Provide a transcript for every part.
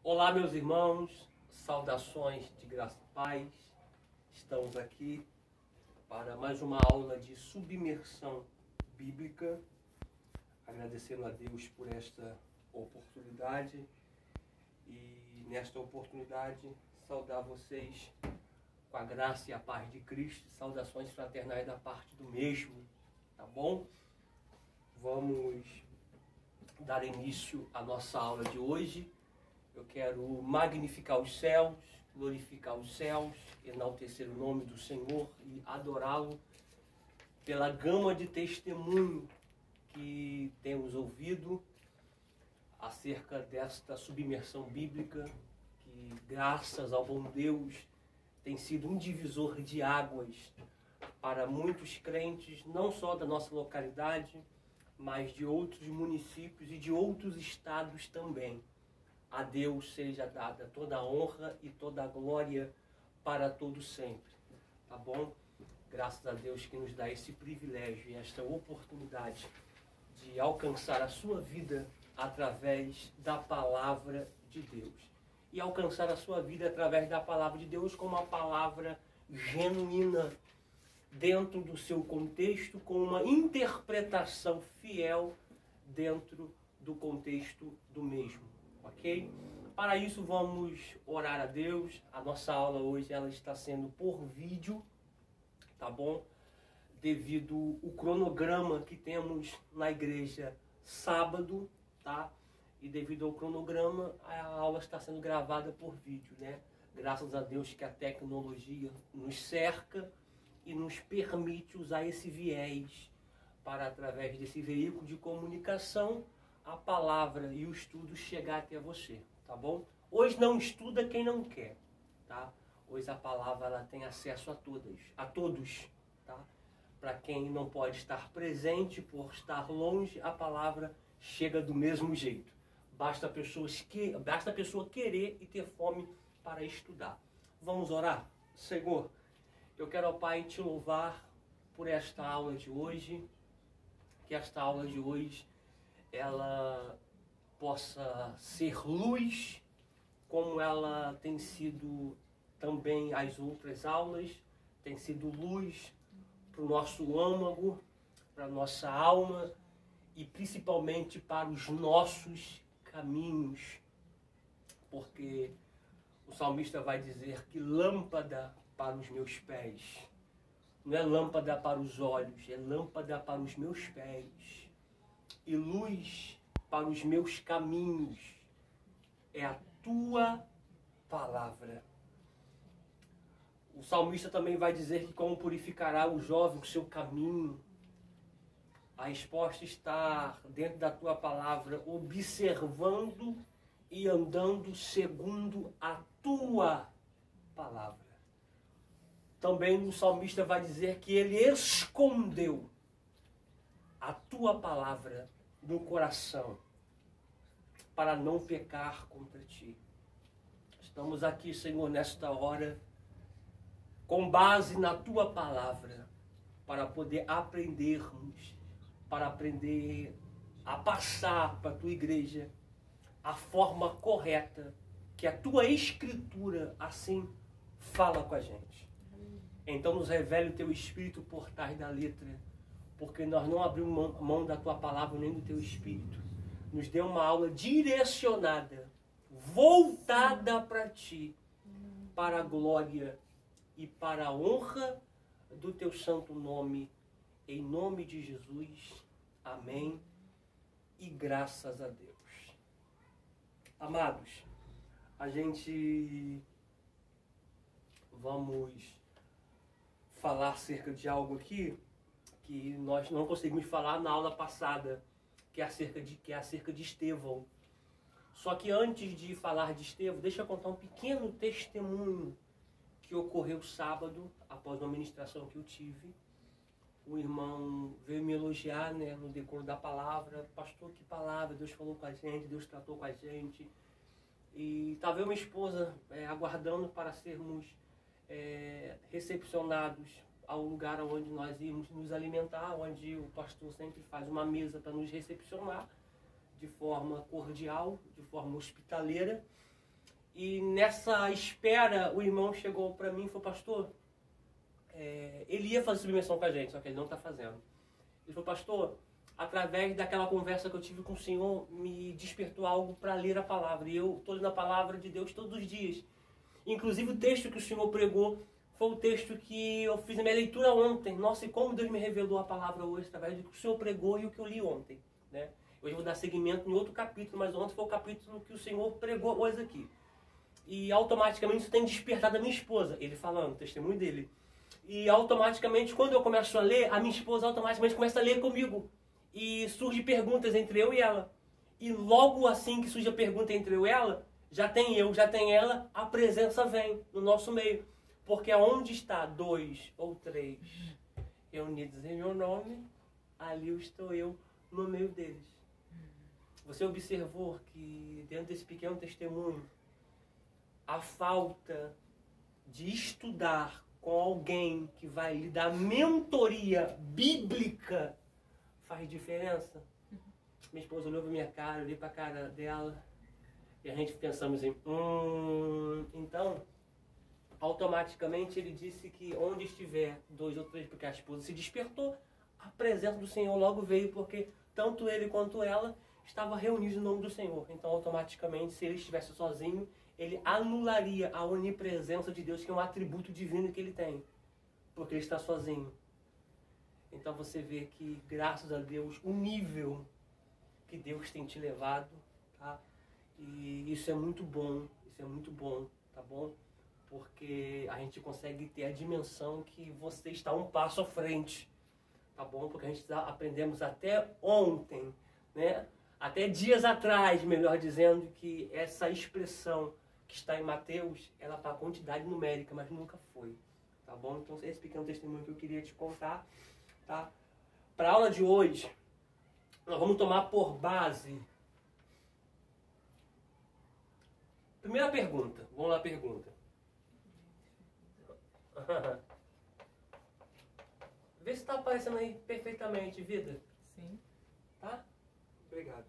Olá, meus irmãos, saudações de graça e paz. Estamos aqui para mais uma aula de submersão bíblica, agradecendo a Deus por esta oportunidade e nesta oportunidade saudar vocês com a graça e a paz de Cristo, saudações fraternais da parte do mesmo, tá bom? Vamos dar início à nossa aula de hoje. Eu quero magnificar os céus, glorificar os céus, enaltecer o nome do Senhor e adorá-lo pela gama de testemunho que temos ouvido acerca desta submersão bíblica, que graças ao bom Deus tem sido um divisor de águas para muitos crentes, não só da nossa localidade, mas de outros municípios e de outros estados também. A Deus seja dada toda a honra e toda a glória para todo sempre, tá bom? Graças a Deus que nos dá esse privilégio e esta oportunidade de alcançar a sua vida através da palavra de Deus. E alcançar a sua vida através da palavra de Deus como uma palavra genuína, dentro do seu contexto, com uma interpretação fiel dentro do contexto do mesmo, ok? Para isso vamos orar a Deus. A nossa aula hoje ela está sendo por vídeo, tá bom? Devido o cronograma que temos na igreja sábado, tá? E devido ao cronograma, a aula está sendo gravada por vídeo, né? Graças a Deus que a tecnologia nos cerca e nos permite usar esse viés para, através desse veículo de comunicação, a palavra e o estudo chegar até você, tá bom? Hoje não estuda quem não quer, tá? Hoje a palavra ela tem acesso a todos, tá? Para quem não pode estar presente por estar longe, a palavra chega do mesmo jeito. Basta a pessoa querer e ter fome para estudar. Vamos orar? Senhor, eu quero, ó Pai, te louvar por esta aula de hoje, que esta aula de hoje ela possa ser luz, como ela tem sido também as outras aulas, tem sido luz para o nosso âmago, para a nossa alma e principalmente para os nossos caminhos, porque o salmista vai dizer que lâmpada para os meus pés, não é lâmpada para os olhos, é lâmpada para os meus pés e luz para os meus caminhos, é a tua palavra. O salmista também vai dizer que como purificará o jovem o seu caminho. A resposta está dentro da tua palavra, observando e andando segundo a tua palavra. Também o salmista vai dizer que ele escondeu a tua palavra no coração para não pecar contra ti. Estamos aqui, Senhor, nesta hora, com base na tua palavra, para poder aprendermos, para aprender a passar para a tua igreja a forma correta que a tua escritura assim fala com a gente. Então nos revele o teu espírito por trás da letra, porque nós não abrimos mão da tua palavra nem do teu espírito. Nos dê uma aula direcionada, voltada para ti, para a glória e para a honra do teu santo nome, em nome de Jesus. Amém. E graças a Deus. Amados, a gente vamos falar acerca de algo aqui que nós não conseguimos falar na aula passada, que é acerca de Estevão. Só que antes de falar de Estevão, deixa eu contar um pequeno testemunho que ocorreu sábado, após uma ministração que eu tive. O irmão veio me elogiar, né, no decoro da palavra. Pastor, que palavra, Deus falou com a gente, Deus tratou com a gente. E estava eu e minha esposa aguardando para sermos recepcionados ao lugar onde nós íamos nos alimentar, onde o pastor sempre faz uma mesa para nos recepcionar de forma cordial, de forma hospitaleira. E nessa espera, o irmão chegou para mim e falou, pastor, ele ia fazer submersão com a gente, só que ele não está fazendo. Ele falou, pastor, através daquela conversa que eu tive com o Senhor, me despertou algo para ler a palavra. E eu estou lendo a palavra de Deus todos os dias. Inclusive o texto que o Senhor pregou foi o texto que eu fiz a minha leitura ontem. Nossa, e como Deus me revelou a palavra hoje, através do que o Senhor pregou e o que eu li ontem, né? Hoje eu vou dar seguimento em outro capítulo, mas ontem foi o capítulo que o Senhor pregou hoje aqui. E automaticamente isso tem despertado a minha esposa, ele falando, o testemunho dele. E automaticamente, quando eu começo a ler, a minha esposa automaticamente começa a ler comigo. E surgem perguntas entre eu e ela. E logo assim que surge a pergunta entre eu e ela, já tem ela, a presença vem no nosso meio. Porque aonde está 2 ou 3 reunidos em meu nome, ali estou eu no meio deles. Você observou que dentro desse pequeno testemunho, a falta de estudar com alguém que vai lhe dar mentoria bíblica faz diferença? Minha esposa olhou para minha cara, eu olhei para a cara dela e a gente pensamos em então, automaticamente ele disse que onde estiver 2 ou 3, porque a esposa se despertou, a presença do Senhor logo veio, porque tanto ele quanto ela estavam reunidos no nome do Senhor. Então, automaticamente, se ele estivesse sozinho, ele anularia a onipresença de Deus, que é um atributo divino que ele tem, porque ele está sozinho. Então você vê que, graças a Deus, o nível que Deus tem te levado, tá? E isso é muito bom, tá bom? Porque a gente consegue ter a dimensão que você está um passo à frente, tá bom? Porque a gente aprendemos até ontem, né? Até dias atrás, melhor dizendo, que essa expressão que está em Mateus, ela está a quantidade numérica, mas nunca foi, tá bom? Então esse pequeno testemunho que eu queria te contar, tá? Para a aula de hoje, nós vamos tomar por base. Primeira pergunta, vamos lá, pergunta. Vê se está aparecendo aí perfeitamente, vida. Sim. Tá? Obrigado.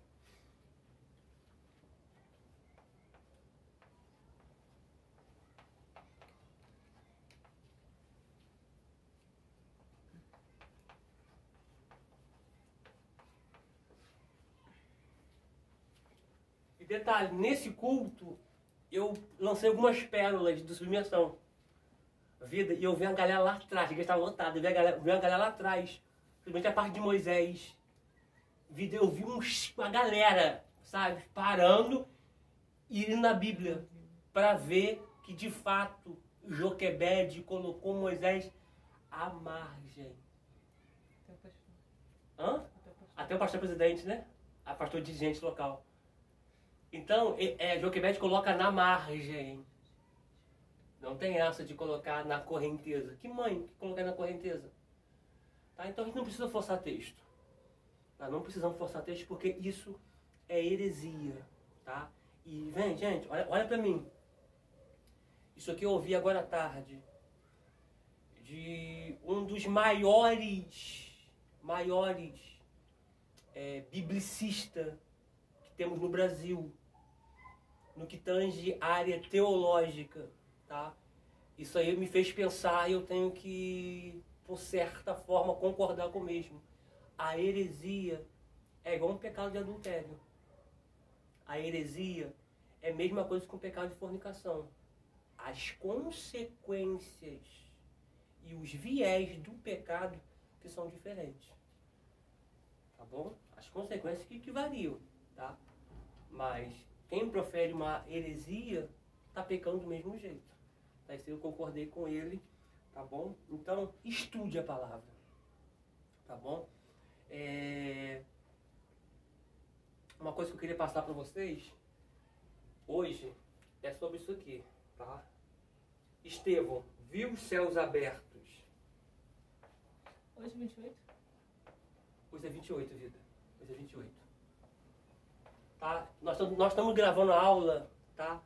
E detalhe, nesse culto, eu lancei algumas pérolas de submersão. Vida, e eu vi a galera lá atrás, a igreja estava lotada, eu vi a galera lá atrás, principalmente a parte de Moisés. Vida, eu vi uma galera, sabe, parando e indo na Bíblia para ver que de fato Joquebede colocou Moisés à margem. Até o pastor presidente, né? A pastor dirigente local. Então, Joquebede coloca na margem. Não tem essa de colocar na correnteza. Que mãe que colocar na correnteza? Tá? Então a gente não precisa forçar texto. Tá? Não precisamos forçar texto porque isso é heresia. Tá? E vem, gente, olha pra mim. Isso aqui eu ouvi agora à tarde. De um dos maiores biblicistas que temos no Brasil. No que tange a área teológica. Tá? Isso aí me fez pensar e eu tenho que, por certa forma, concordar com o mesmo. A heresia é igual um pecado de adultério. A heresia é a mesma coisa que um pecado de fornicação. As consequências e os viés do pecado que são diferentes. Tá bom? As consequências que variam, tá? Mas quem profere uma heresia está pecando do mesmo jeito. Isso eu concordei com ele, tá bom? Então, estude a palavra, tá bom? Uma coisa que eu queria passar para vocês hoje é sobre isso aqui, tá? Estevão, viu os céus abertos. Hoje é 28? Hoje é 28, vida. Hoje é 28. Tá? Nós estamos gravando a aula, tá?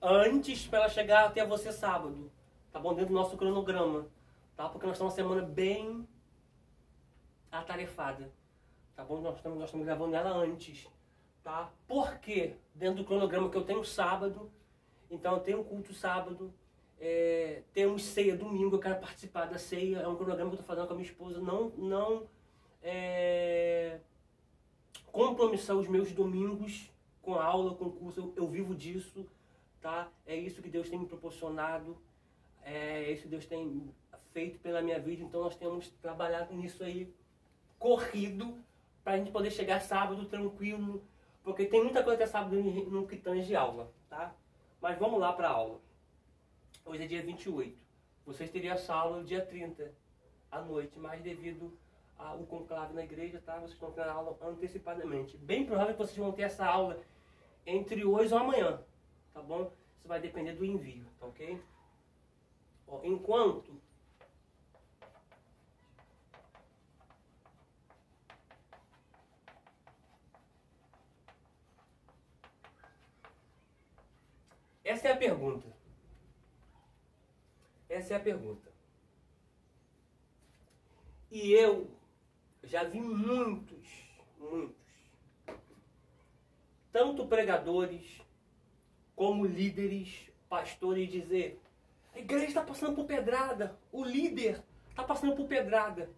Antes para ela chegar até você sábado, tá bom? Dentro do nosso cronograma, tá? Porque nós estamos uma semana bem atarefada, tá bom? Nós estamos gravando ela antes, tá? Porque dentro do cronograma que eu tenho sábado, Então tem um culto sábado, temos ceia domingo, eu quero participar da ceia, é um programa que eu estou fazendo com a minha esposa, não compromissar os meus domingos com aula, com curso, eu vivo disso, tá? É isso que Deus tem me proporcionado, é isso que Deus tem feito pela minha vida, então nós temos trabalhado nisso aí, corrido, para a gente poder chegar sábado tranquilo, porque tem muita coisa até sábado no que tange aula, tá? Mas vamos lá para a aula. Hoje é dia 28. Vocês teriam essa aula dia 30 à noite, mas devido ao conclave na igreja, tá? Vocês estão tendo a aula antecipadamente. Bem provável que vocês vão ter essa aula entre hoje ou amanhã, tá bom? Isso vai depender do envio, tá ok? Ó, enquanto essa é a pergunta. Essa é a pergunta. E eu já vi muitos, tanto pregadores como líderes, pastores dizer: a igreja está passando por pedrada, o líder está passando por pedrada.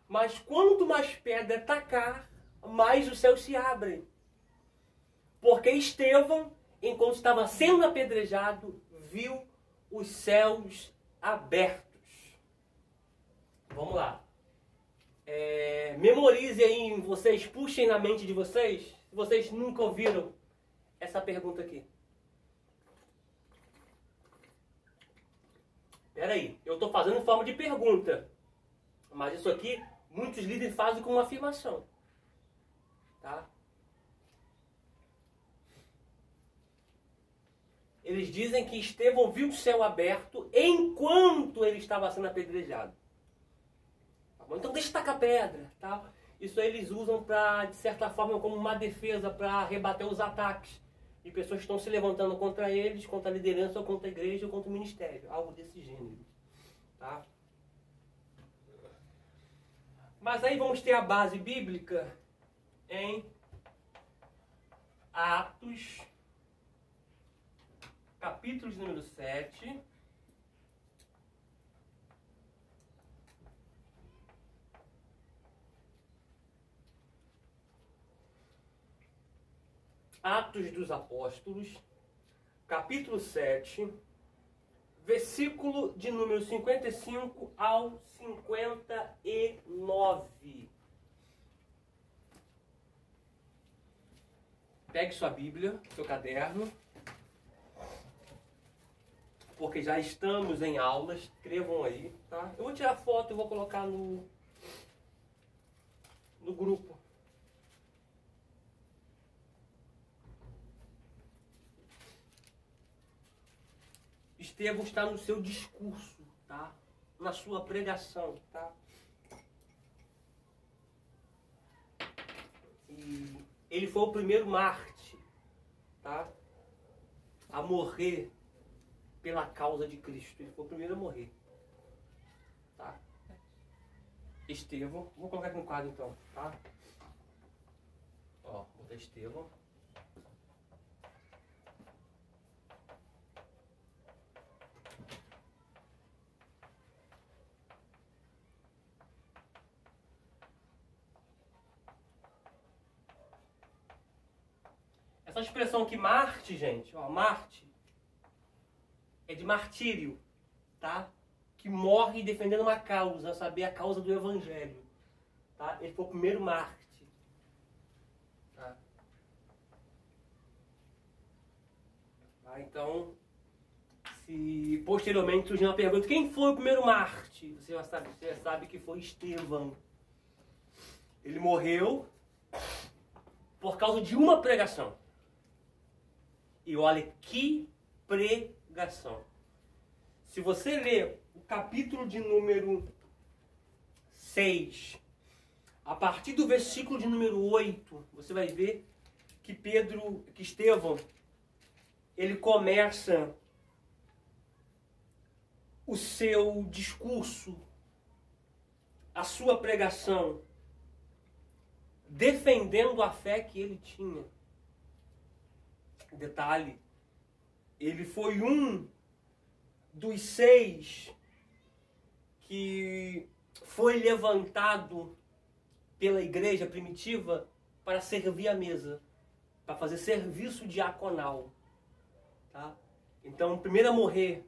Mas quanto mais pedra tacar, mais os céus se abrem. Porque Estevão, enquanto estava sendo apedrejado, viu os céus abertos. Vamos lá. Memorize aí, vocês puxem na mente de vocês, se vocês nunca ouviram essa pergunta aqui. Peraí, eu estou fazendo em forma de pergunta, mas isso aqui muitos líderes fazem com uma afirmação, tá? Eles dizem que Estevão viu o céu aberto enquanto ele estava sendo apedrejado. Então destaca a pedra, tá? Isso aí eles usam para, de certa forma, como uma defesa para rebater os ataques de pessoas que estão se levantando contra eles, contra a liderança, ou contra a igreja, ou contra o ministério, algo desse gênero, tá? Mas aí vamos ter a base bíblica em Atos, capítulo de número 7. Atos dos Apóstolos, capítulo 7, versículo de número 55 ao 59. Pegue sua Bíblia, seu caderno, porque já estamos em aulas, escrevam aí, tá? Eu vou tirar foto e vou colocar no grupo. Estevão está no seu discurso, tá? Na sua pregação, tá? E ele foi o primeiro mártir, tá? A morrer pela causa de Cristo. Ele foi o primeiro a morrer, tá? Estevão, vou colocar aqui no quadro então, tá? Ó, vou botar Estevão. Essa expressão aqui, Marte, gente, ó, Marte, é de martírio, tá? Que morre defendendo uma causa, a saber, a causa do Evangelho, tá? Ele foi o primeiro Marte, tá? Então, se posteriormente surgir uma pergunta, quem foi o primeiro Marte? Você já sabe que foi Estevão. Ele morreu por causa de uma pregação. E olha que pregação. Se você ler o capítulo de número 6, a partir do versículo de número 8, você vai ver que Estevão, ele começa o seu discurso, a sua pregação, defendendo a fé que ele tinha. Detalhe, ele foi um dos 6 que foi levantado pela igreja primitiva para servir a mesa, para fazer serviço diaconal. Tá? Então, o primeiro a morrer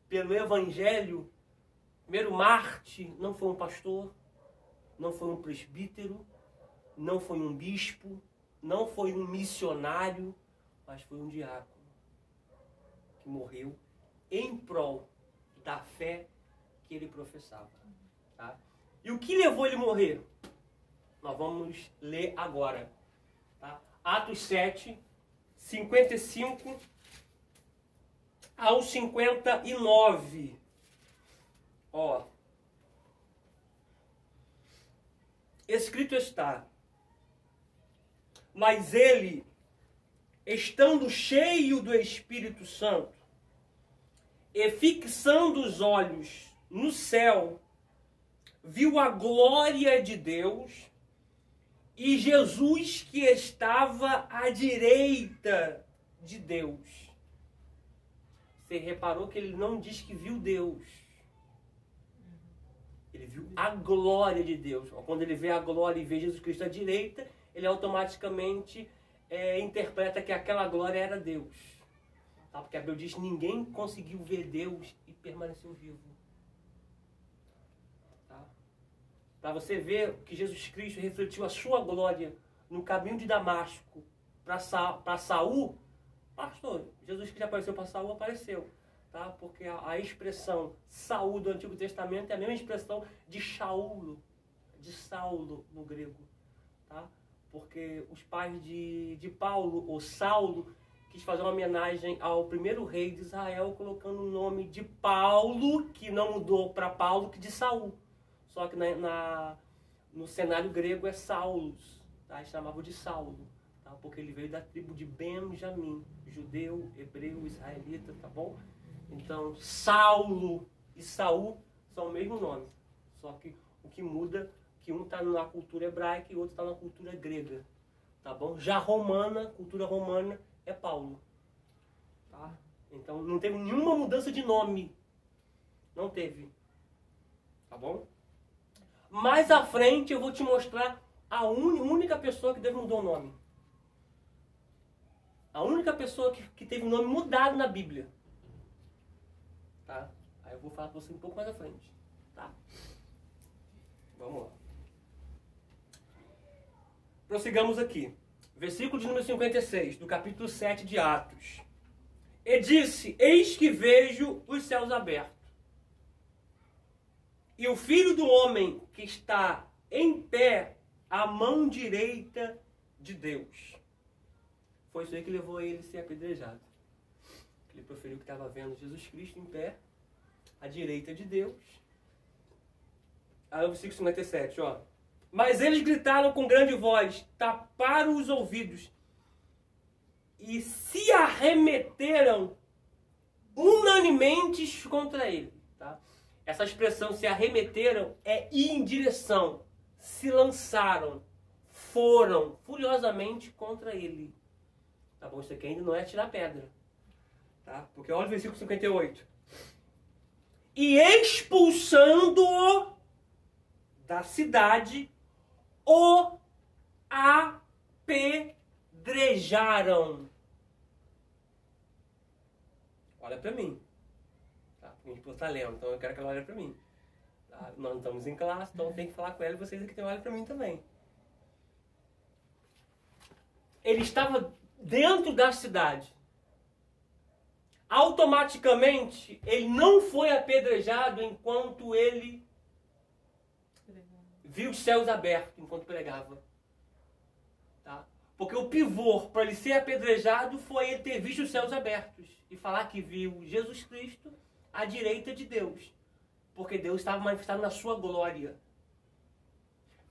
pelo evangelho, primeiro Marte, não foi um pastor, não foi um presbítero, não foi um bispo, não foi um missionário, mas foi um diácono que morreu em prol da fé que ele professava. Tá? E o que levou ele a morrer? Nós vamos ler agora. Tá? Atos 7, 55 ao 59. Ó. Escrito está: mas ele, estando cheio do Espírito Santo, e fixando os olhos no céu, viu a glória de Deus e Jesus que estava à direita de Deus. Você reparou que ele não diz que viu Deus. Ele viu a glória de Deus. Quando ele vê a glória e vê Jesus Cristo à direita, ele automaticamente interpreta que aquela glória era Deus. Tá? Porque a Bíblia diz que ninguém conseguiu ver Deus e permaneceu vivo. Tá? Para você ver que Jesus Cristo refletiu a sua glória no caminho de Damasco para Saul. Pastor, Jesus Cristo apareceu para Saul, apareceu. Tá? Porque a expressão Saul do Antigo Testamento é a mesma expressão de Saulo no grego. Tá? Porque os pais de Paulo, ou Saulo, quis fazer uma homenagem ao primeiro rei de Israel, colocando o nome de Paulo, que não mudou para Paulo, que de Saul. Só que no cenário grego é Saulus, tá? Eles chamavam de Saulo, tá? Porque ele veio da tribo de Benjamim, judeu, hebreu, israelita, tá bom? Então, Saulo e Saul são o mesmo nome, só que o que muda é que um está na cultura hebraica e o outro está na cultura grega, tá bom? Já romana, cultura romana, é Paulo. Tá? Então não teve nenhuma mudança de nome. Não teve. Tá bom? Mais à frente eu vou te mostrar a única pessoa que Deus mudou o nome. A única pessoa que teve o nome mudado na Bíblia. Tá? Aí eu vou falar com você um pouco mais à frente. Tá? Vamos lá. Prossigamos aqui. Versículo de número 56, do capítulo 7 de Atos. E disse: eis que vejo os céus abertos, e o Filho do Homem que está em pé à mão direita de Deus. Foi isso aí que levou ele a ser apedrejado. Ele proferiu que estava vendo Jesus Cristo em pé, à direita de Deus. Aí o versículo 57, ó. Mas eles gritaram com grande voz, taparam os ouvidos e se arremeteram unanimemente contra ele. Tá? Essa expressão se arremeteram é ir em direção, se lançaram, foram furiosamente contra ele. Tá bom? Isso aqui ainda não é tirar pedra. Tá? Porque olha o versículo 58. E expulsando-o da cidade, o apedrejaram. Olha para mim. Tá? A gente está lendo, então eu quero que ela olhe para mim. Tá? Nós não estamos em classe, então tem que falar com ela e vocês aqui tem que olhar para mim também. Ele estava dentro da cidade. Automaticamente, ele não foi apedrejado enquanto ele viu os céus abertos enquanto pregava. Tá? Porque o pivô para ele ser apedrejado foi ele ter visto os céus abertos e falar que viu Jesus Cristo à direita de Deus. Porque Deus estava manifestado na sua glória.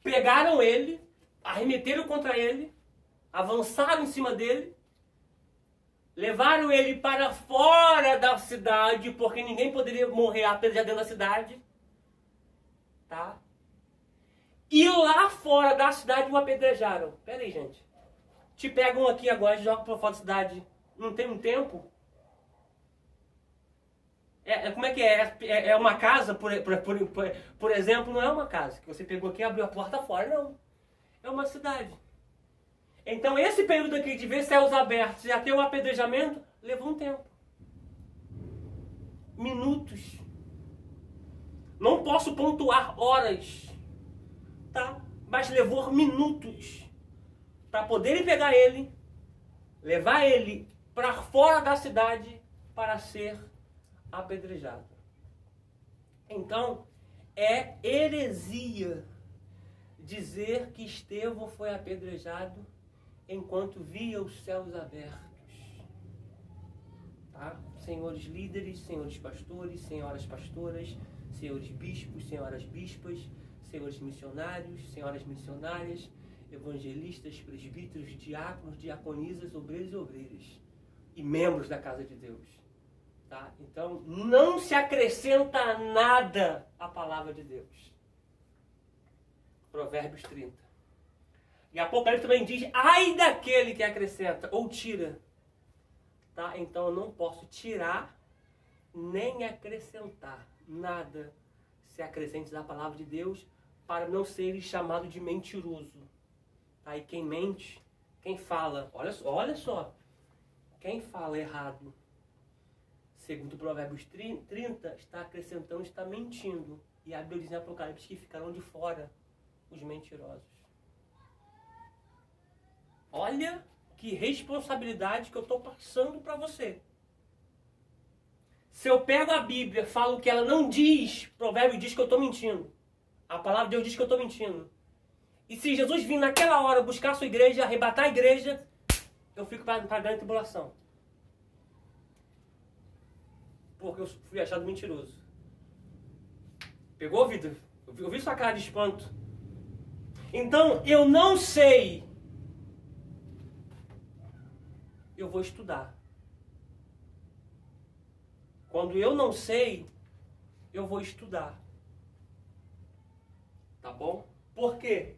Pegaram ele, arremeteram contra ele, avançaram em cima dele, levaram ele para fora da cidade, porque ninguém poderia morrer apedrejado dentro da cidade. Tá? E lá fora da cidade o apedrejaram. Pera aí, gente. Te pegam aqui agora e jogam para fora da cidade. Não tem um tempo? Como é que é? É uma casa, por exemplo, não é uma casa que você pegou aqui e abriu a porta fora, não. É uma cidade. Então esse período aqui de ver céus abertos e até o apedrejamento levou um tempo. Minutos. Não posso pontuar horas, tá? Mas levou minutos para poderem pegar ele, levar ele para fora da cidade para ser apedrejado. Então, é heresia dizer que Estevão foi apedrejado enquanto via os céus abertos. Tá? Senhores líderes, senhores pastores, senhoras pastoras, senhores bispos, senhoras bispas, senhores missionários, senhoras missionárias, evangelistas, presbíteros, diáconos, diaconisas, obreiros e obreiras e membros da casa de Deus. Tá? Então, não se acrescenta nada à palavra de Deus. Provérbios 30. E Apocalipse também diz, ai daquele que acrescenta ou tira. Tá? Então, eu não posso tirar nem acrescentar nada se acrescente da palavra de Deus para não ser chamado de mentiroso. Tá? E quem mente, quem fala, olha só, quem fala errado, segundo Provérbios 30, está acrescentando, está mentindo. E a Bíblia diz em Apocalipse que ficarão de fora os mentirosos. Olha que responsabilidade que eu estou passando para você. Se eu pego a Bíblia, falo que ela não diz, Provérbio diz que eu estou mentindo. A palavra de Deus diz que eu estou mentindo. E se Jesus vir naquela hora buscar a sua igreja, arrebatar a igreja, eu fico para a grande tribulação. Porque eu fui achado mentiroso. Pegou, Vitor? Eu vi sua cara de espanto. Então, eu não sei. Eu vou estudar. Quando eu não sei, eu vou estudar. Tá bom? Por quê?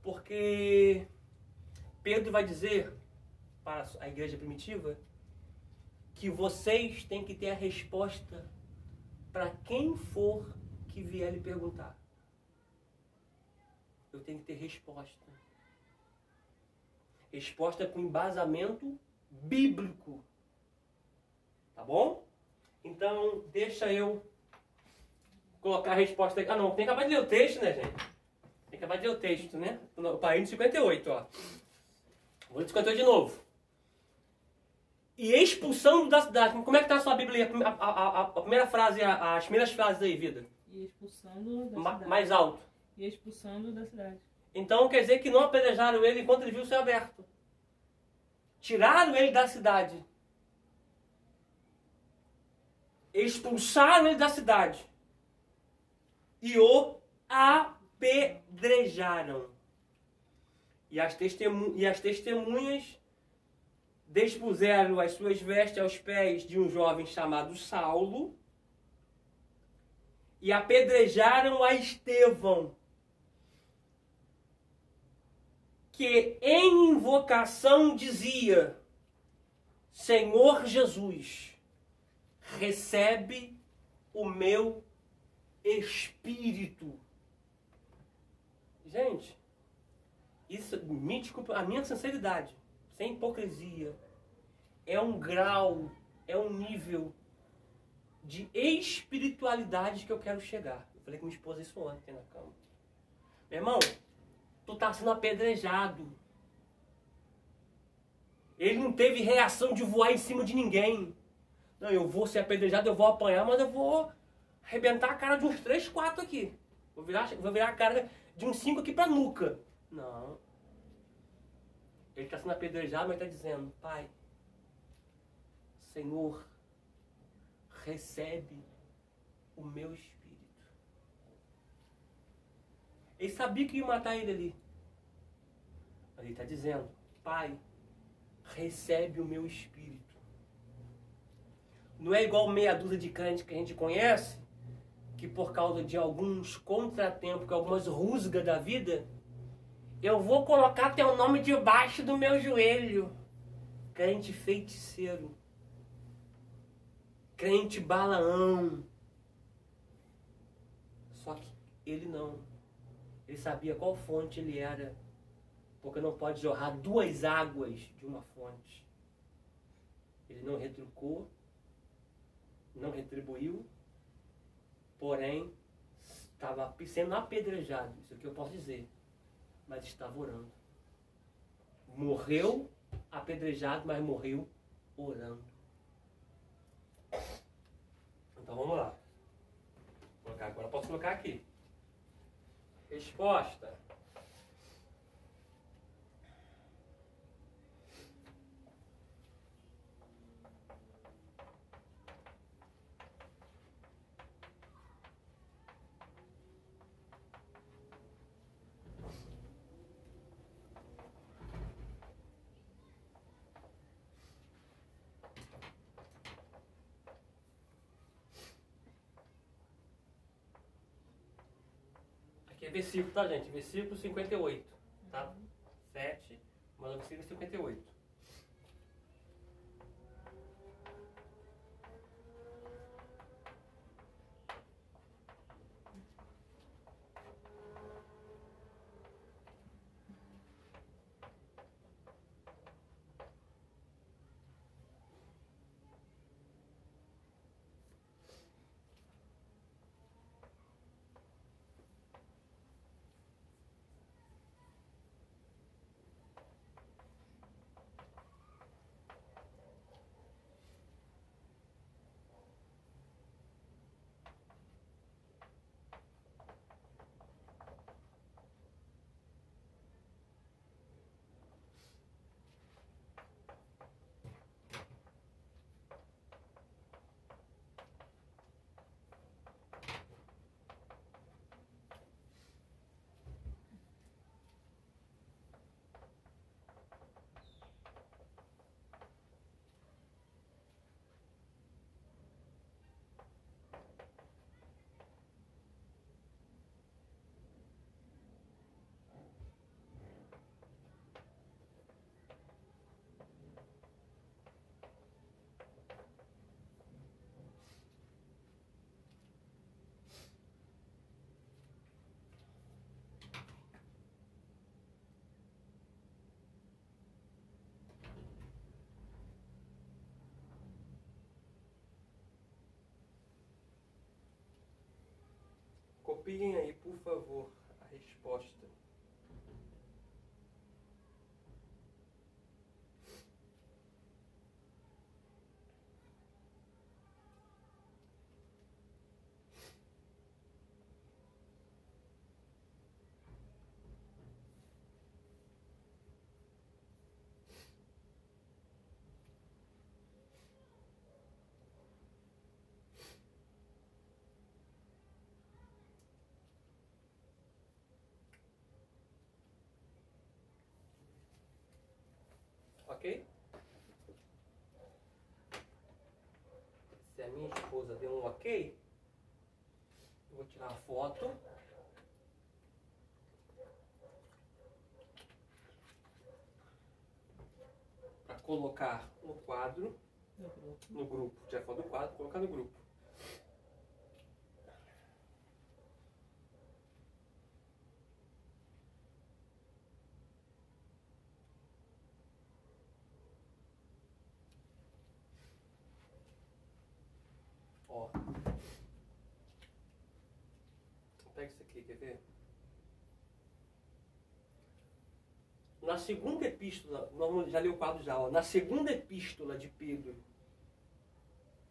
Porque Pedro vai dizer para a igreja primitiva que vocês têm que ter a resposta para quem for que vier lhe perguntar. Eu tenho que ter resposta. Resposta com embasamento bíblico. Tá bom? Então, deixa eu colocar a resposta aqui. Ah, não, tem que acabar de ler o texto, né, gente? Tem que acabar de ler o texto, né? Eu parei no 58, ó. Vou ler 58 de novo. E expulsando da cidade. Como é que está a sua Bíblia? A primeira frase, as primeiras frases aí, vida. E expulsando da cidade. Mais alto. E expulsando da cidade. Então quer dizer que não apedrejaram ele enquanto ele viu o céu aberto. Tiraram ele da cidade. Expulsaram ele da cidade. E o apedrejaram. E as testemunhas despuseram as suas vestes aos pés de um jovem chamado Saulo e apedrejaram a Estevão, que em invocação dizia: Senhor Jesus, recebe o meu espírito. Gente, isso me desculpa a minha sinceridade, sem hipocrisia, é um grau, é um nível de espiritualidade que eu quero chegar. Eu falei com minha esposa isso ontem na cama. Meu irmão, tu tá sendo apedrejado. Ele não teve reação de voar em cima de ninguém. Não, eu vou ser apedrejado, eu vou apanhar, mas eu vou arrebentar a cara de uns 3, 4 aqui. Vou virar a cara de uns 5 aqui pra nuca. Não. Ele está sendo apedrejado, mas está dizendo: Pai, Senhor, recebe o meu espírito. Ele sabia que ia matar ele ali. Mas ele está dizendo: Pai, recebe o meu espírito. Não é igual meia dúzia de crentes que a gente conhece, que por causa de alguns contratempos, algumas rusgas da vida, eu vou colocar teu nome debaixo do meu joelho. Crente feiticeiro. crente Balaão. Só que ele não. Ele sabia qual fonte ele era. Porque não pode jorrar duas águas de uma fonte. Ele não retrucou, não retribuiu, porém estava sendo apedrejado, isso é o que eu posso dizer, mas estava orando. Morreu apedrejado, mas morreu orando. Então vamos lá. Vou colocar agora, posso colocar aqui. Resposta. Aqui é versículo, tá, gente? Versículo 58, tá? 7, mas o versículo 58. Copiem aí, por favor, a resposta. Ok? Se a minha esposa deu um ok, eu vou tirar a foto. Para colocar no quadro, no grupo. Tirar a foto do quadro, colocar no grupo. Ó. Pega isso aqui, quer ver? Na segunda epístola, já li o quadro já, ó. Na segunda epístola de Pedro,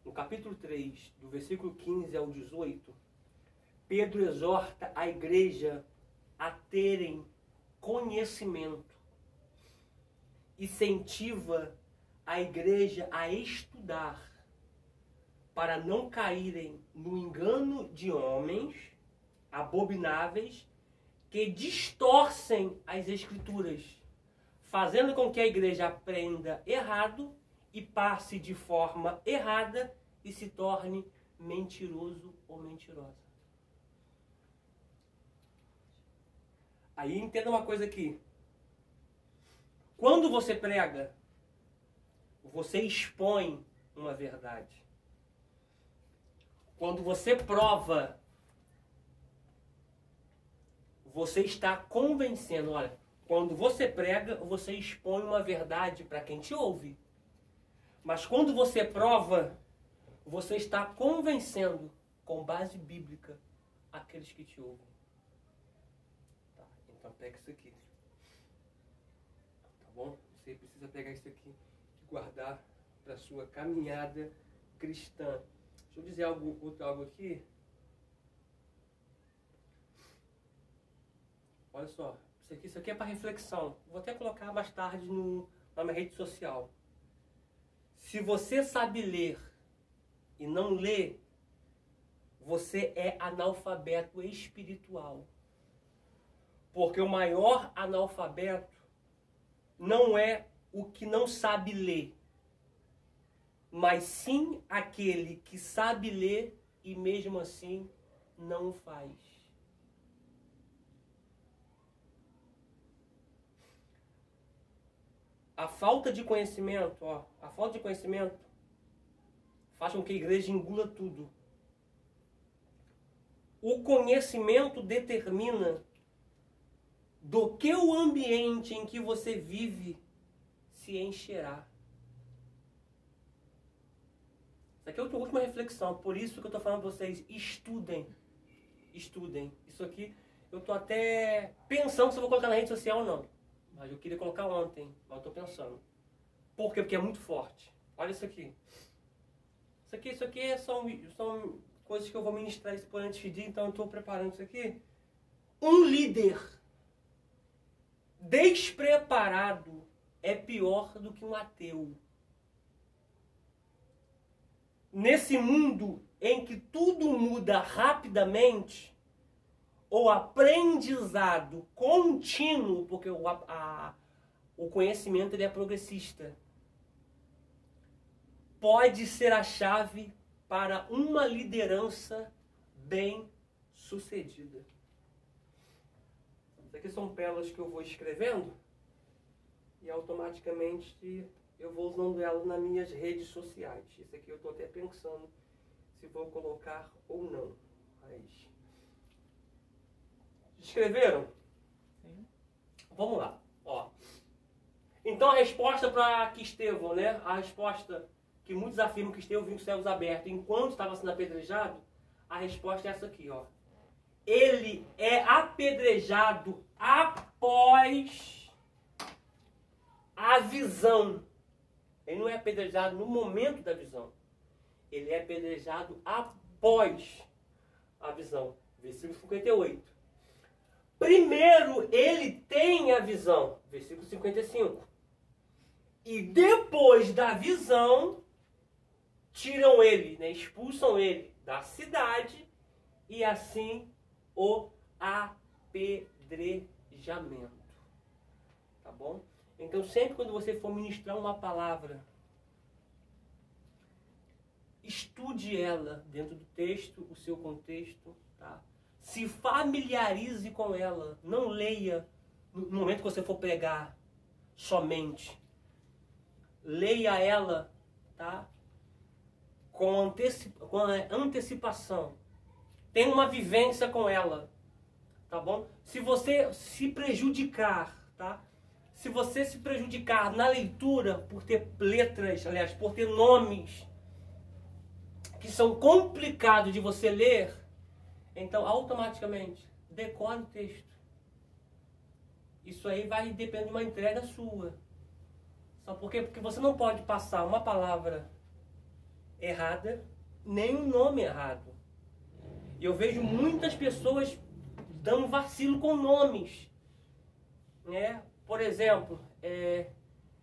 no capítulo 3, do versículo 15 ao 18, Pedro exorta a igreja a terem conhecimento, incentiva a igreja a estudar, para não caírem no engano de homens abomináveis que distorcem as escrituras, fazendo com que a igreja aprenda errado e passe de forma errada e se torne mentiroso ou mentirosa. Aí entenda uma coisa aqui. Quando você prega, você expõe uma verdade. Quando você prova, você está convencendo. Olha, quando você prega, você expõe uma verdade para quem te ouve. Mas quando você prova, você está convencendo, com base bíblica, aqueles que te ouvem. Tá, então pega isso aqui. Tá bom? Você precisa pegar isso aqui e guardar para a sua caminhada cristã. Deixa eu dizer algo aqui. Olha só, isso aqui é para reflexão. Vou até colocar mais tarde na minha rede social. Se você sabe ler e não lê, você é analfabeto espiritual. Porque o maior analfabeto não é o que não sabe ler, mas sim aquele que sabe ler e mesmo assim não o faz. A falta de conhecimento, a falta de conhecimento faz com que a igreja engula tudo. O conhecimento determina do que o ambiente em que você vive se encherá. Isso aqui é a última reflexão, por isso que eu estou falando para vocês, estudem. Estudem. Isso aqui, eu estou até pensando se eu vou colocar na rede social ou não. Mas eu queria colocar ontem, mas eu estou pensando. Por quê? Porque é muito forte. Olha isso aqui. Isso aqui são coisas que eu vou ministrar isso por antes de dia, então eu estou preparando isso aqui. Um líder despreparado é pior do que um ateu. Nesse mundo em que tudo muda rapidamente, o aprendizado contínuo, porque o conhecimento ele é progressista, pode ser a chave para uma liderança bem-sucedida. Isso aqui são pérolas que eu vou escrevendo e automaticamente eu vou usando elas nas minhas redes sociais. Isso aqui eu estou até pensando se vou colocar ou não. Mas... escreveram? Sim. Vamos lá. Ó. Então a resposta para que Estevão, né? A resposta que muitos afirmam que Estevão viu os céus abertos enquanto estava sendo apedrejado, a resposta é essa aqui, ó. Ele é apedrejado após a visão. Ele não é apedrejado no momento da visão. Ele é apedrejado após a visão. Versículo 58. Primeiro ele tem a visão. Versículo 55. E depois da visão, tiram ele, né, expulsam ele da cidade e assim o apedrejamento. Tá bom? Então sempre quando você for ministrar uma palavra, estude ela dentro do texto, o seu contexto, tá? Se familiarize com ela. Não leia no momento que você for pregar somente. Leia ela, tá? Com antecipação. Tenha uma vivência com ela, tá bom? Se você se prejudicar, tá? Se você se prejudicar na leitura por ter letras, aliás, por ter nomes que são complicados de você ler, então automaticamente decore o texto. Isso aí vai depender de uma entrega sua. Sabe por quê? Porque você não pode passar uma palavra errada, nem um nome errado. Eu vejo muitas pessoas dando vacilo com nomes, né? Por exemplo,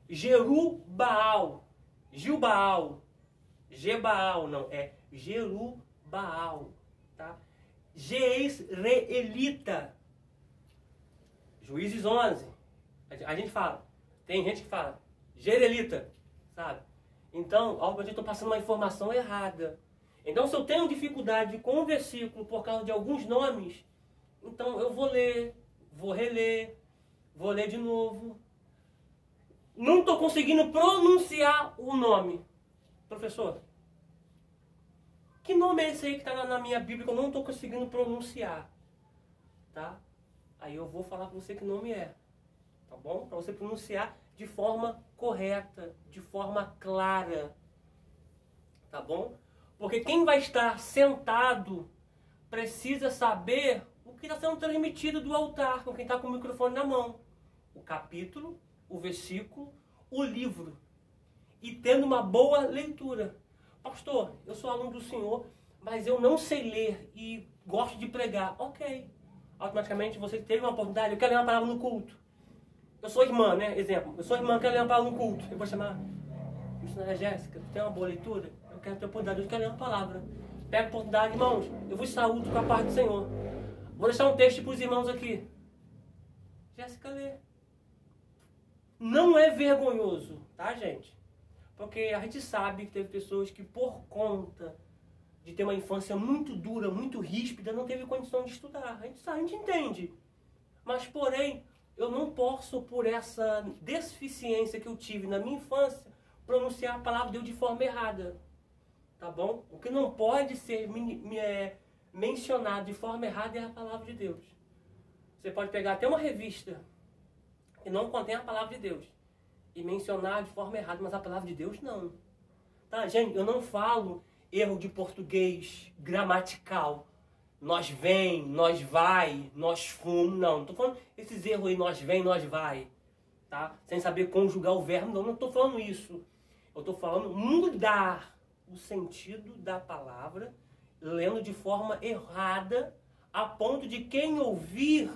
Jerubaal, Gilbaal, Gebaal, não, é Jerubaal, tá? Jezreelita, Juízes 11, a gente fala, tem gente que fala, Jerelita, sabe? Então, eu estou passando uma informação errada. Então, se eu tenho dificuldade com um versículo por causa de alguns nomes, então eu vou ler, vou reler, vou ler de novo. Não estou conseguindo pronunciar o nome. Professor, Que nome é esse aí que está na minha Bíblia que eu não estou conseguindo pronunciar? Tá? Aí eu vou falar para você que nome é. Tá bom? Para você pronunciar de forma correta, de forma clara. Tá bom? Porque quem vai estar sentado precisa saber o que está sendo transmitido do altar, com quem está com o microfone na mão. O capítulo, o versículo, o livro. E tendo uma boa leitura. Pastor, eu sou aluno do senhor, mas eu não sei ler e gosto de pregar. Ok. Automaticamente você teve uma oportunidade, eu quero ler uma palavra no culto. Eu sou irmã, né? Exemplo, eu sou irmã, quero ler uma palavra no culto. Eu vou chamar, missionária Jéssica, tem uma boa leitura? Eu quero ter a oportunidade, eu quero ler uma palavra. Pega a oportunidade, irmãos, eu vos saúdo com a paz do Senhor. Vou deixar um texto para os irmãos aqui. Jéssica lê. Não é vergonhoso, tá, gente? Porque a gente sabe que teve pessoas que, por conta de ter uma infância muito dura, muito ríspida, não teve condição de estudar. A gente entende. Mas, porém, eu não posso, por essa deficiência que eu tive na minha infância, pronunciar a palavra de Deus de forma errada. Tá bom? O que não pode ser mencionado de forma errada é a palavra de Deus. Você pode pegar até uma revista que não contém a palavra de Deus e mencionar de forma errada, mas a palavra de Deus não. Tá, gente? Eu não falo erro de português gramatical. Nós vem, nós vai, nós fumo. Não estou falando esses erros aí, nós vem, nós vai. Tá? Sem saber conjugar o verbo, não estou falando isso. Eu estou falando mudar o sentido da palavra, lendo de forma errada, a ponto de quem ouvir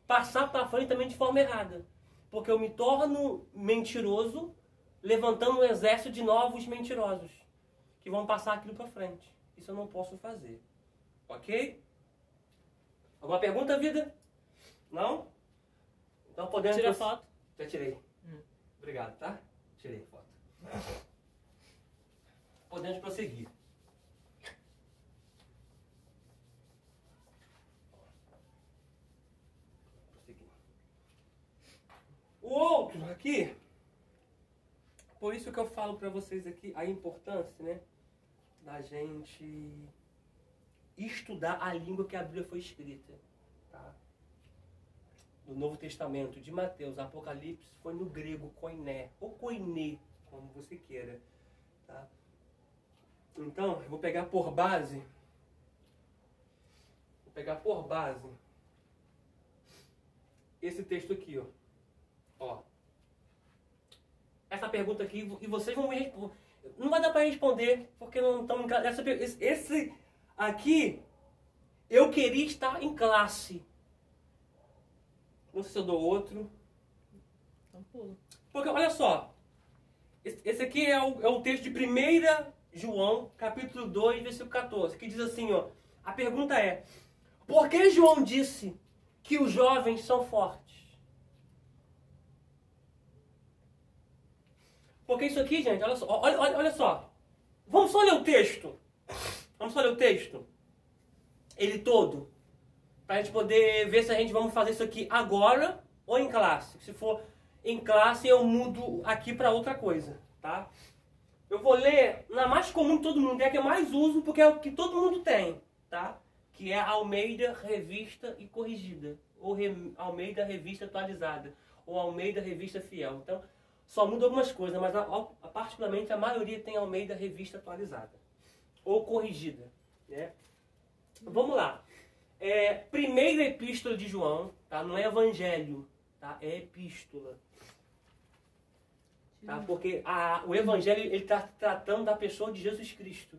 passar para frente também de forma errada. Porque eu me torno mentiroso, levantando um exército de novos mentirosos, que vão passar aquilo para frente. Isso eu não posso fazer. Ok? Alguma pergunta, vida? Não? Então podemos... Tira a foto. Já tirei. Obrigado, tá? Tirei a foto. Podemos prosseguir. O outro aqui, por isso que eu falo para vocês aqui a importância, né, da gente estudar a língua que a Bíblia foi escrita, tá? No Novo Testamento, de Mateus, Apocalipse, foi no grego koiné, ou koiné, como você queira, tá? Então, eu vou pegar por base, esse texto aqui, ó. Essa pergunta aqui, e vocês vão me responder. Não vai dar para responder, porque não estão em classe. Esse aqui, eu queria estar em classe. Não sei se eu dou outro. Então pula. Porque, olha só. Esse aqui é o texto de 1 João, capítulo 2, versículo 14. Que diz assim, ó. A pergunta é: por que João disse que os jovens são fortes? Porque isso aqui, gente, olha só. Vamos só ler o texto. Ele todo. Para a gente poder ver se a gente vamos fazer isso aqui agora ou em classe. Se for em classe, eu mudo aqui para outra coisa, tá? Eu vou ler na mais comum de todo mundo, é a que eu mais uso, porque é o que todo mundo tem, tá? Que é Almeida Revista e Corrigida. Ou Almeida Revista Atualizada. Ou Almeida Revista Fiel. Então, só muda algumas coisas, mas particularmente a maioria tem Almeida Revista Atualizada. Ou Corrigida, né? Vamos lá. Primeira epístola de João, tá? Não é evangelho, tá? É epístola. Tá? Porque o evangelho ele está tratando da pessoa de Jesus Cristo,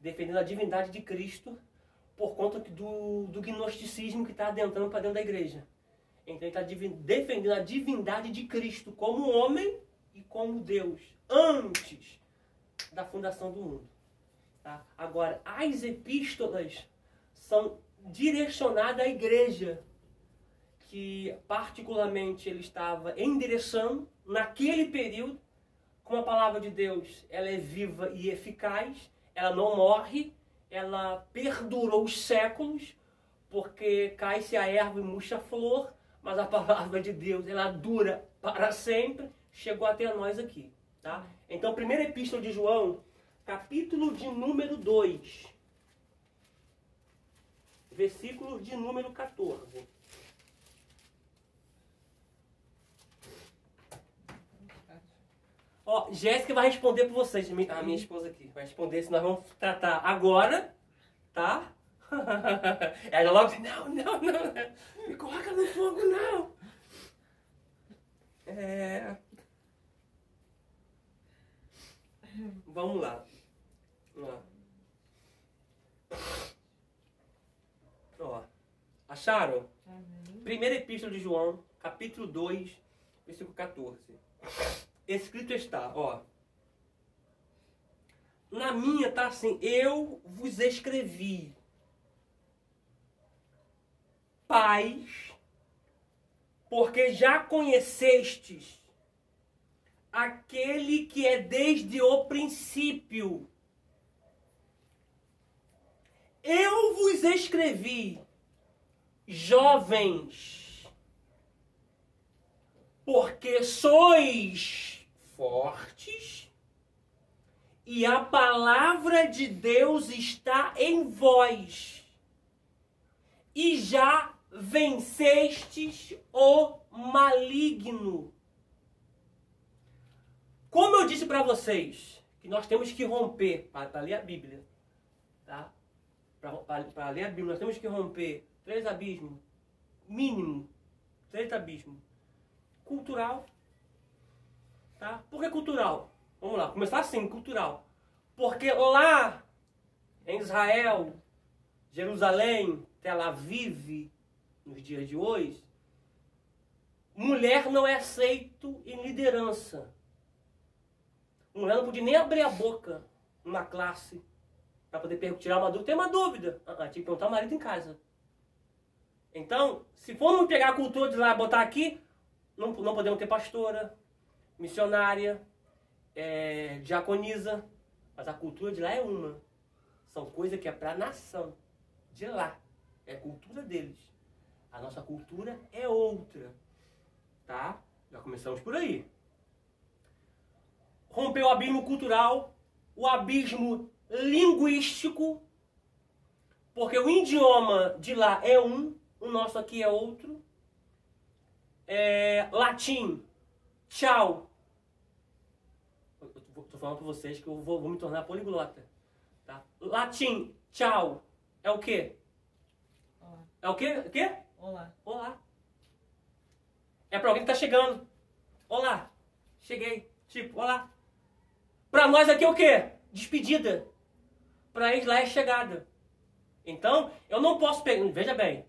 defendendo a divindade de Cristo por conta do gnosticismo que está adentrando para dentro da igreja. Então ele está defendendo a divindade de Cristo como homem e como Deus, antes da fundação do mundo. Tá? Agora, as epístolas são direcionadas à igreja, que particularmente ele estava endereçando naquele período, como a palavra de Deus ela é viva e eficaz, ela não morre, ela perdurou os séculos, porque cai-se a erva e murcha a flor, mas a palavra de Deus ela dura para sempre, chegou até nós aqui. Tá? Então, primeira epístola de João, capítulo de número 2, versículo de número 14. Ó, Jéssica vai responder por vocês, a minha esposa aqui. Vai responder se nós vamos tratar agora, tá? Ela logo diz, não, me coloca no fogo, não. Vamos lá. Ó, acharam? Primeira Epístola de João, capítulo 2, versículo 14. Escrito está, ó. Na minha tá assim, eu vos escrevi, pais, porque já conhecestes aquele que é desde o princípio. Eu vos escrevi, jovens, porque sois fortes e a palavra de Deus está em vós e já vencestes o maligno. Como eu disse para vocês, que nós temos que romper, para ler a Bíblia, tá? Para ler a Bíblia, nós temos que romper 3 abismos, mínimo, 3 abismos. Cultural, tá? Por que cultural? Vamos lá, começar assim, cultural. Porque lá em Israel, Jerusalém, Tel Aviv, nos dias de hoje, mulher não é aceito em liderança. Mulher não podia nem abrir a boca numa classe para poder tirar uma dúvida. Tem uma dúvida? Tinha que perguntar o marido em casa. Então, se formos pegar a cultura de lá e botar aqui, não podemos ter pastora, missionária, diaconisa. Mas a cultura de lá é uma. São coisas que é para a nação de lá. É a cultura deles. A nossa cultura é outra. Tá? Já começamos por aí. Rompeu o abismo cultural, o abismo linguístico, porque o idioma de lá é um, o nosso aqui é outro. Latim, tchau. Estou falando para vocês que eu vou me tornar poliglota. Tá? Latim, tchau, é o quê? Olá. É o quê? O quê? Olá. Olá. É para alguém que está chegando. Olá, cheguei. Tipo, olá. Para nós aqui é o quê? Despedida. Para eles lá é chegada. Então, eu não posso pegar... Veja bem,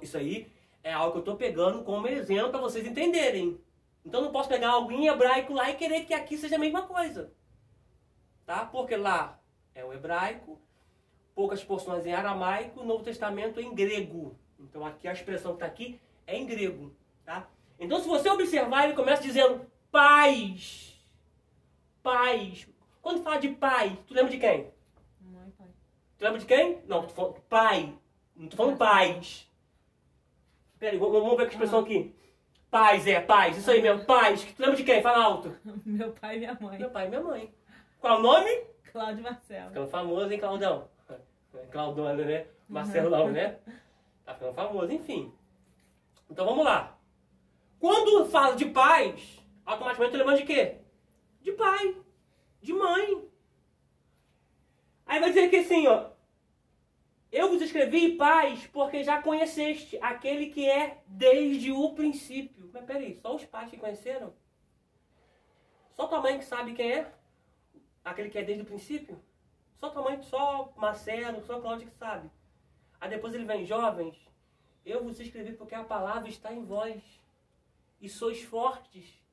isso aí é algo que eu estou pegando como exemplo para vocês entenderem. Então, eu não posso pegar algo em hebraico lá e querer que aqui seja a mesma coisa. Tá? Porque lá é o hebraico, poucas porções em aramaico, o Novo Testamento em grego. Então, aqui a expressão que está aqui é em grego. Tá? Então, se você observar, ele começa dizendo pais. Pais. Quando fala de pai, tu lembra de quem? Mãe, pai. Tu lembra de quem? Não, tô falando pai. Não tô falando pais. Peraí, vamos ver a expressão aqui. Pais, pais. Isso aí mesmo, pais. Tu lembra de quem? Fala alto. Meu pai e minha mãe. Meu pai e minha mãe. Qual é o nome? Cláudio Marcelo. Ficando famoso, hein, Claudão? Claudona, né? Marcelão, né? Tá ficando famoso, enfim. Então vamos lá. Quando fala de pais, automaticamente tu lembra de quê? De pai, de mãe. Aí vai dizer que assim, ó. Eu vos escrevi, pais, porque já conheceste aquele que é desde o princípio. Mas peraí, só os pais que conheceram? Só tua mãe que sabe quem é? Aquele que é desde o princípio? Só tua mãe, só Marcelo, só Cláudio que sabe. Aí depois ele vem, jovens, eu vos escrevi porque a palavra está em vós. E sois fortes.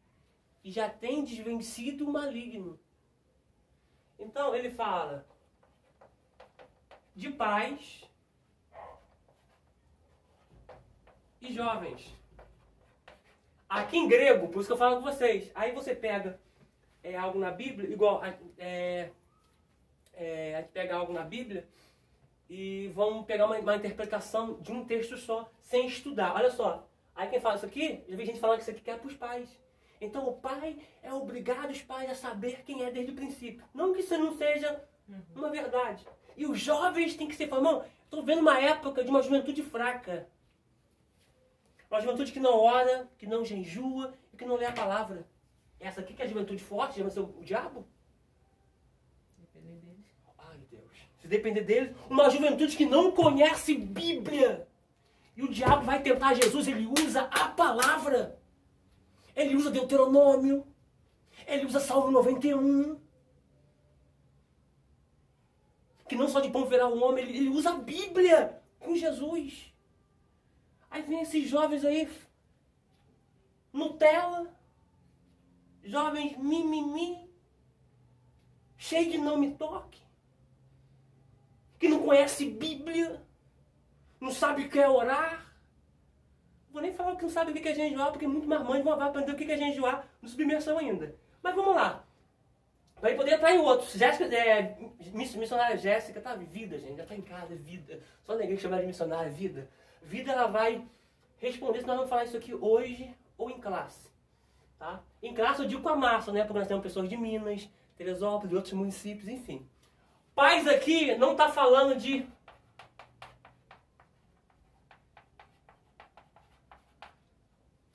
E já tendes vencido o maligno. Então ele fala de pais e jovens. Aqui em grego, por isso que eu falo com vocês. Aí você pega algo na Bíblia, igual a gente pega algo na Bíblia e vamos pegar uma interpretação de um texto só, sem estudar. Olha só, aí quem fala isso aqui, já vi gente falando que isso aqui é para os pais. Então o pai é obrigado os pais a saber quem é desde o princípio. Não que isso não seja uma verdade. E os jovens têm que ser... Irmão, estou vendo uma época de uma juventude fraca. Uma juventude que não ora, que não jejua e que não lê a palavra. Essa aqui que é a juventude forte, chama-se o diabo? Depender deles. Ai, Deus. Se depender deles, uma juventude que não conhece Bíblia. E o diabo vai tentar Jesus, ele usa a palavra. Ele usa Deuteronômio. Ele usa Salmo 91. Que não só de pão verá o homem, ele usa a Bíblia com Jesus. Aí vem esses jovens aí, Nutella, jovens mimimi, cheio de não me toque, que não conhece Bíblia, não sabe o que é orar. Vou nem falar que não sabe o que é jejuar, porque muito mais mães vão aprender o que é jejuar no submersão ainda. Mas vamos lá. Aí poderia entrar em outros. Jéssica, missionária Jéssica, tá? Vida, gente, já tá em casa, vida. Só ninguém que chama de missionária, vida. Vida, ela vai responder se nós vamos falar isso aqui hoje ou em classe. Tá? Em classe eu digo com a massa, né? Porque nós temos pessoas de Minas, Teresópolis, de outros municípios, enfim. Pais aqui não tá falando de...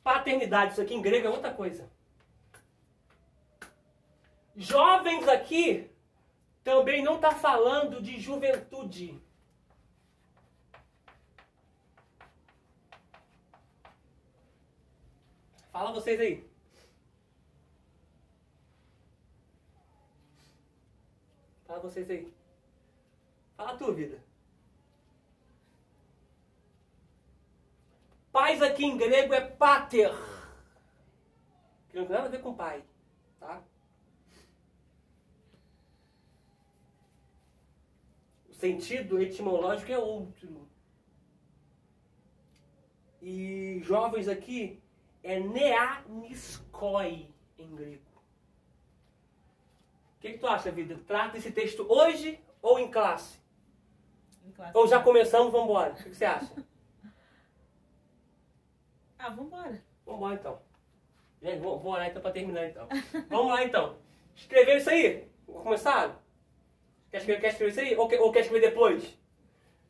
paternidade, isso aqui em grego é outra coisa. Jovens aqui também não está falando de juventude. Fala vocês aí. Fala vocês aí. Fala tu, vida. Pais aqui em grego é pater. Que não tem nada a ver com pai, tá? Sentido etimológico é outro. E jovens aqui é neaniskoi em grego. O que tu acha, vida? Trata esse texto hoje ou em classe? Em classe. Ou já começamos, vamos embora? O que você acha? Ah, vambora. Vamos embora então. Gente, vamos orar então para terminar então. Vamos lá então. Escreveu isso aí? Começaram? Quer escrever isso aí? Ou quer escrever depois?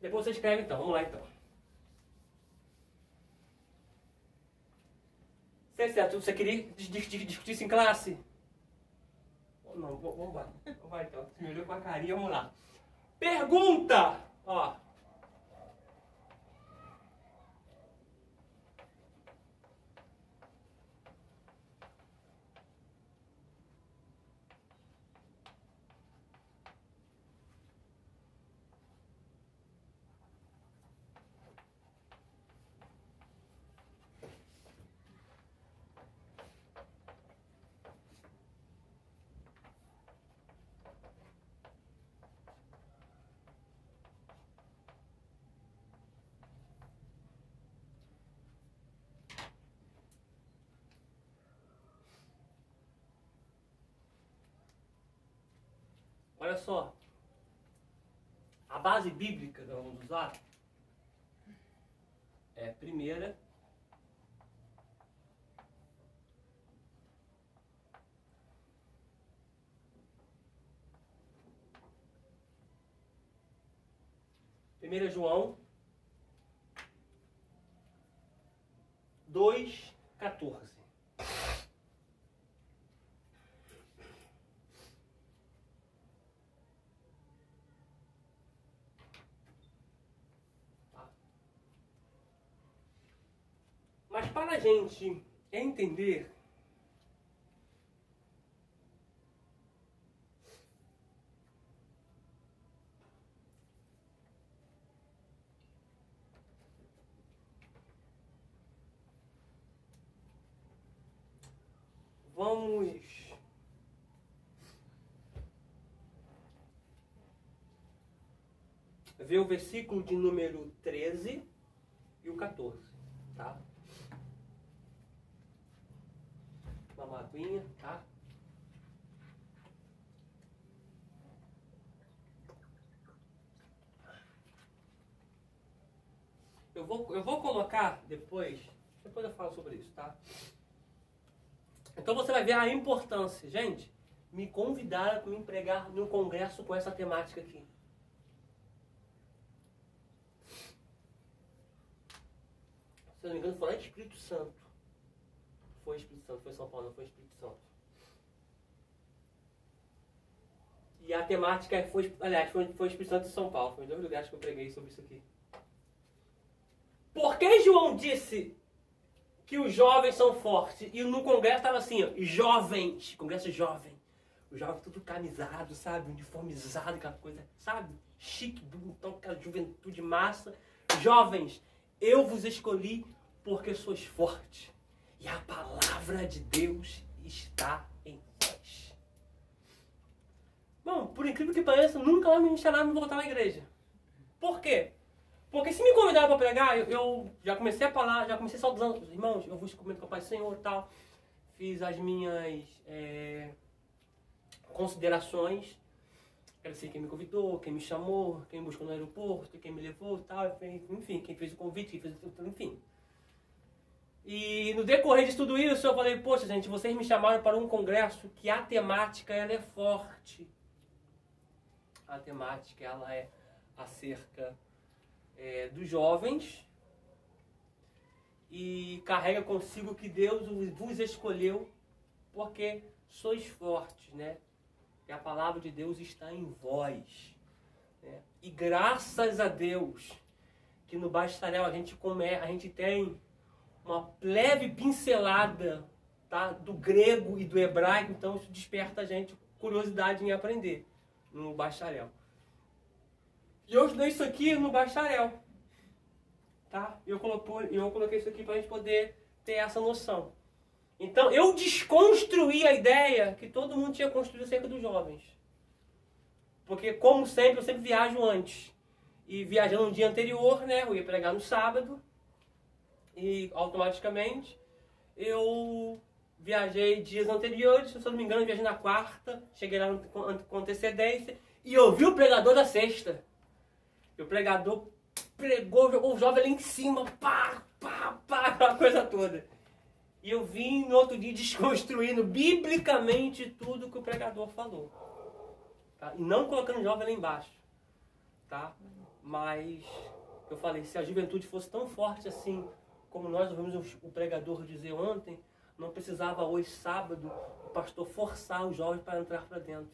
Depois você escreve então. Vamos lá então. Certo, você queria discutir isso em classe? Não, vamos embora. Vamos lá então. Você me olhou com a carinha, vamos lá. Pergunta! Ó. Olha só, a base bíblica que nós vamos usar é primeira João 2,14. Mas para a gente entender vamos ver o versículo de número 13 e o 14, tá? Uma aguinha, tá? Eu vou colocar depois eu falo sobre isso, tá? Então você vai ver a importância. Gente, me convidaram para me empregar num congresso com essa temática aqui. não me engano, foi lá em Espírito Santo. Foi Espírito Santo, foi São Paulo, não foi Espírito Santo. E a temática foi, aliás, foi Espírito Santo e São Paulo. Foi em 2 lugares que eu preguei sobre isso aqui. Por que João disse que os jovens são fortes? E no congresso estava assim, ó, jovens, congresso jovem. Os jovens tudo camisado, sabe? Uniformizado, aquela coisa, sabe? Chique, bonitão, aquela juventude massa. Jovens, eu vos escolhi porque sois fortes. E a palavra de Deus está em vós. Bom, por incrível que pareça, nunca mais me chamaram de voltar à igreja. Por quê? Porque se me convidaram para pregar, eu já comecei a falar, já comecei saudando os irmãos, eu vou comer com o Pai do Senhor e tal. Fiz as minhas considerações. Agradecer quem me convidou, quem me chamou, quem me buscou no aeroporto, quem me levou e tal. Enfim, quem fez o convite, quem fez o... Enfim. E no decorrer de tudo isso, eu falei, poxa gente, vocês me chamaram para um congresso que a temática ela é forte. A temática ela é acerca dos jovens e carrega consigo que Deus vos escolheu porque sois fortes, né? E a palavra de Deus está em vós. Né? E graças a Deus que no bacharel a gente tem uma leve pincelada, tá, do grego e do hebraico, então isso desperta a gente curiosidade em aprender no bacharel. E eu estudei isso aqui no bacharel, tá? Eu coloquei isso aqui para a gente poder ter essa noção. Então, eu desconstruí a ideia que todo mundo tinha construído acerca dos jovens. Porque, como sempre, eu sempre viajo antes. E viajando no dia anterior, né, eu ia pregar no sábado. E, automaticamente, eu viajei dias anteriores. Se eu não me engano, eu viajei na quarta. Cheguei lá com antecedência. E ouvi o pregador da sexta. E o pregador pregou, jogou o jovem ali em cima. Pá, pá, pá, aquela coisa toda. E eu vim no outro dia desconstruindo biblicamente tudo que o pregador falou. Tá? E não colocando o jovem lá embaixo. Tá? Mas eu falei, se a juventude fosse tão forte assim, como nós ouvimos o pregador dizer ontem, não precisava hoje, sábado, o pastor forçar os jovens para entrar para dentro.